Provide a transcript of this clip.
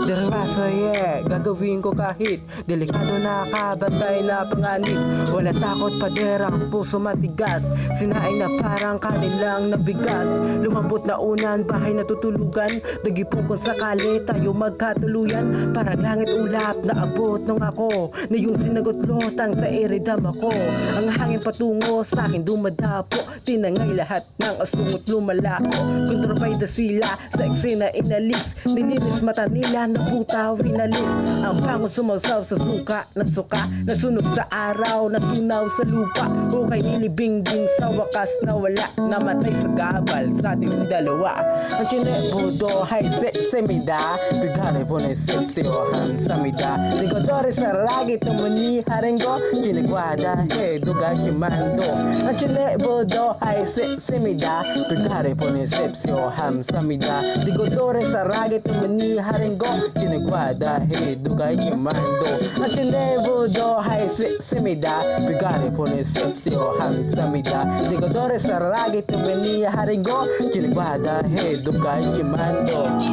Derwasa, yeah, gagawin ko kahit delikado na kabatay na panganib. Wala takot paderang puso matigas, sinaing na parang kanilang nabigas. Lumambot na unan, bahay na tutulugan, dagipong kung sakali tayo magkatuluyan. Parang langit ulap na abot nung ako na yung sinagot lotang sa iridam ako. Ang hangin patungo sa akin dumadapo, tinangay lahat ng asungot lumalako. Kontrabay sila sa eksena inalis, nilinis mata nila na buta winalis. Ang bangon sumawsaw sa suka, nasunog sa araw, natunaw sa lupa. Hukay nilibing-ding sa wakas na wala, namatay sa gabal sa ating dalawa. Ang chinebudo hay semida, bigare po na sipsiyohan sa mida. Digodore sa ragit na mani harengo, chinigwada he duga chimando. Ang chinebudo hay semida, bigare po na sipsiyohan sa mida. Digodore sa ragit na mani harengo, chinigwada he duga chimando. Ang chinebudo hay semida, bigare po na sipsiyohan sa mida. Digodore sa ragit na mani harengo, chinigwada he duga chimando.